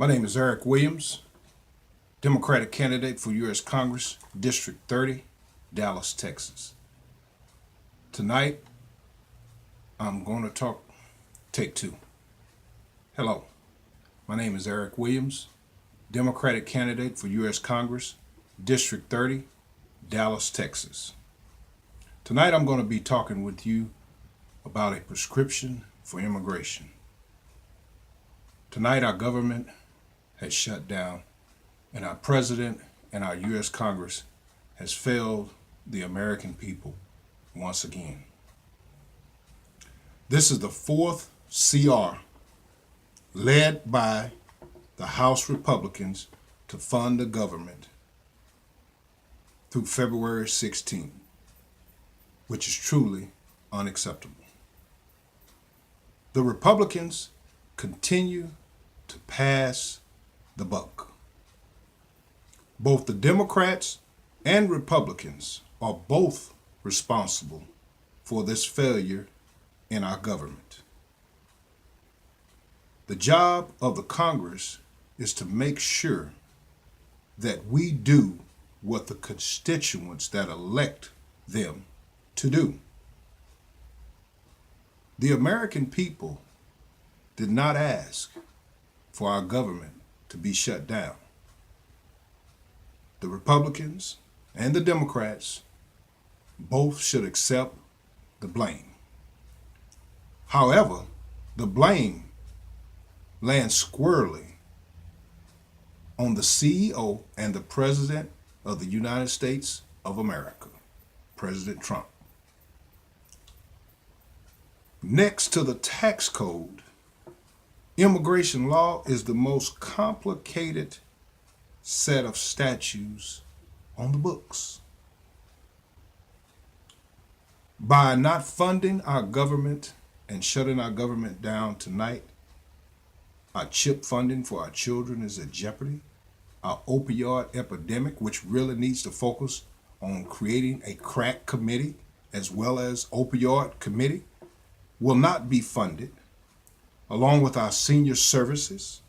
My name is Eric Williams, Democratic candidate for U.S. Congress, District 30, Dallas, Texas. Tonight, I'm going to take two. Hello, my name is Eric Williams, Democratic candidate for U.S. Congress, District 30, Dallas, Texas. Tonight, I'm going to be talking with you about a prescription for immigration. Tonight, our government has shut down, and our president and our U.S. Congress has failed the American people once again. This is the fourth CR led by the House Republicans to fund the government through February 16, which is truly unacceptable. The Republicans continue to pass the buck. Both the Democrats and Republicans are both responsible for this failure in our government. The job of the Congress is to make sure that we do what the constituents that elect them to do. The American people did not ask for our government to be shut down. The Republicans and the Democrats both should accept the blame. However, the blame lands squarely on the CEO and the President of the United States of America, President Trump. Next to the tax code, immigration law is the most complicated set of statutes on the books. By not funding our government and shutting our government down tonight, our CHIP funding for our children is at jeopardy. Our opioid epidemic, which really needs to focus on creating a crack committee as well as opioid committee, will not be funded, along with our senior services,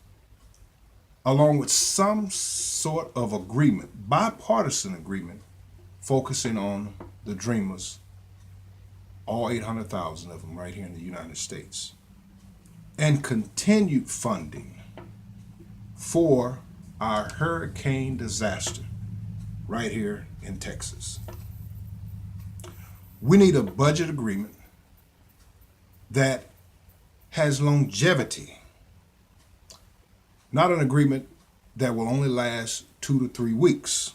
along with some sort of agreement, bipartisan agreement, focusing on the Dreamers, all 800,000 of them right here in the United States, and continued funding for our hurricane disaster right here in Texas. We need a budget agreement that has longevity, not an agreement that will only last 2 to 3 weeks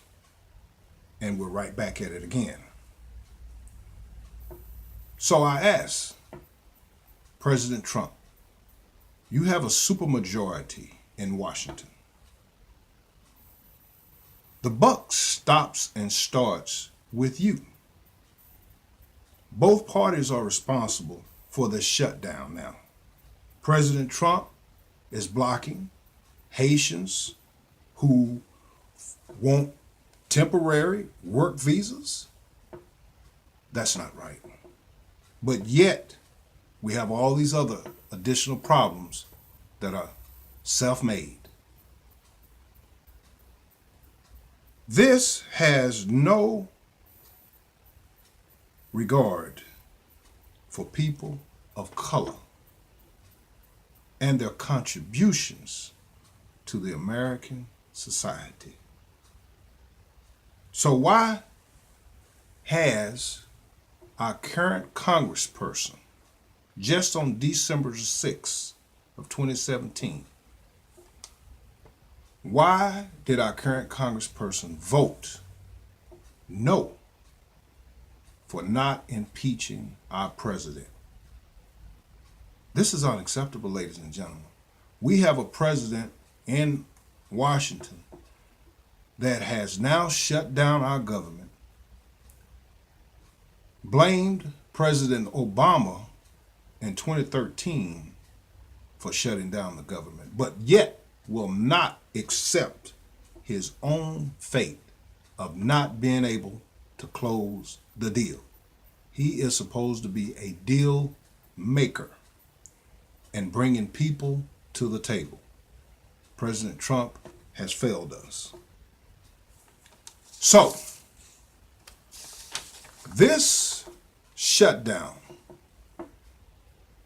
and we're right back at it again. So I ask President Trump, you have a supermajority in Washington. The buck stops and starts with you. Both parties are responsible for the shutdown now. President Trump is blocking Haitians who want temporary work visas. That's not right. But yet, we have all these other additional problems that are self-made. This has no regard for people of color and their contributions to the American society. So why has our current congressperson, just on December 6th of 2017, why did our current congressperson vote no for not impeaching our president? This is unacceptable, ladies and gentlemen. We have a president in Washington that has now shut down our government, blamed President Obama in 2013 for shutting down the government, but yet will not accept his own fate of not being able to close the deal. He is supposed to be a deal maker and bringing people to the table. President Trump has failed us. So, this shutdown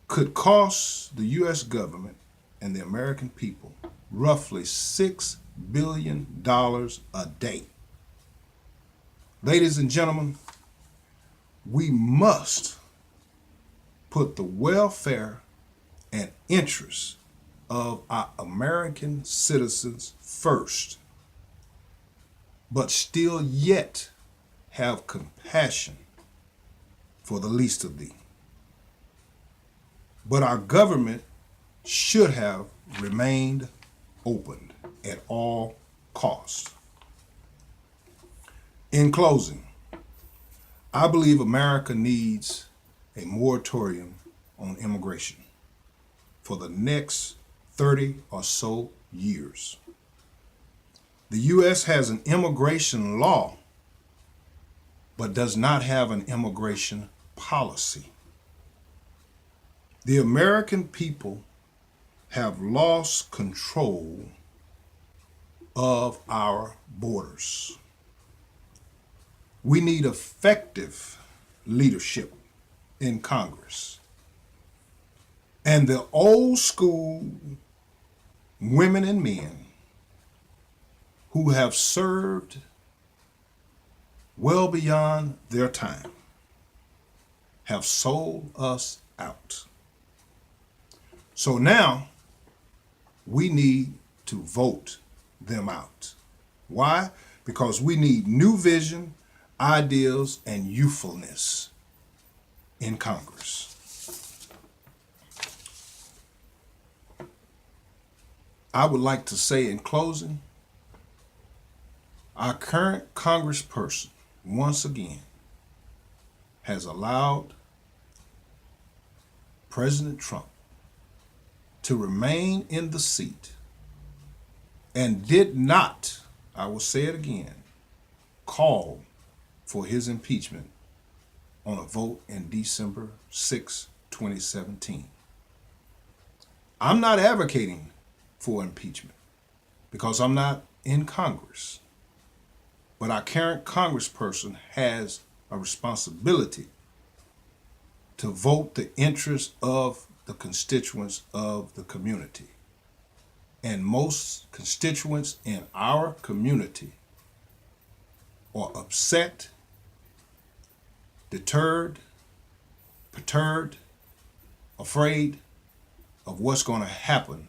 could cost the U.S. government and the American people roughly $6 billion a day. Ladies and gentlemen, we must put the welfare and interests of our American citizens first, but still yet have compassion for the least of thee. But our government should have remained open at all costs. In closing, I believe America needs a moratorium on immigration for the next 30 or so years. The U.S. has an immigration law, but does not have an immigration policy. The American people have lost control of our borders. We need effective leadership in Congress. And the old school women and men who have served well beyond their time have sold us out. So now we need to vote them out. Why? Because we need new vision, ideals, and youthfulness in Congress. I would like to say in closing, our current congressperson, once again, has allowed President Trump to remain in the seat and did not, I will say it again, call for his impeachment on a vote in December 6, 2017. I'm not advocating for impeachment because I'm not in Congress. But our current congressperson has a responsibility to vote the interests of the constituents of the community. And most constituents in our community are upset, deterred, perturbed, afraid of what's going to happen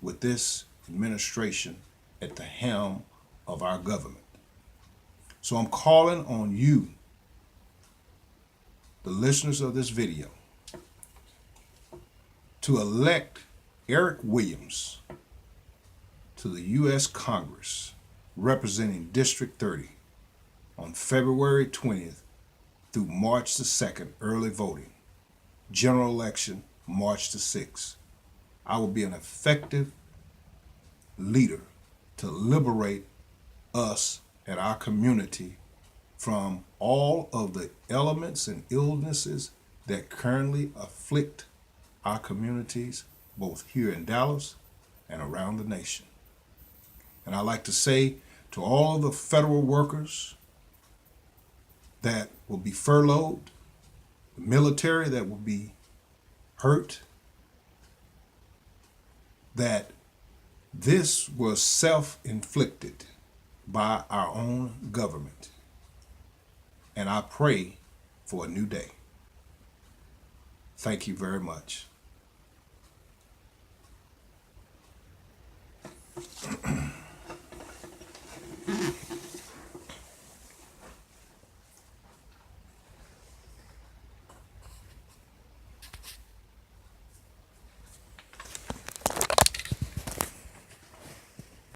with this administration at the helm of our government. So I'm calling on you, the listeners of this video, to elect Eric Williams to the U.S. Congress representing District 30 on February 20th through March the 2nd, early voting. General election, March the 6th. I will be an effective leader to liberate us and our community from all of the elements and illnesses that currently afflict our communities, both here in Dallas and around the nation. And I like to say to all of the federal workers that will be furloughed, the military that will be hurt, that this was self-inflicted by our own government. And I pray for a new day. Thank you very much.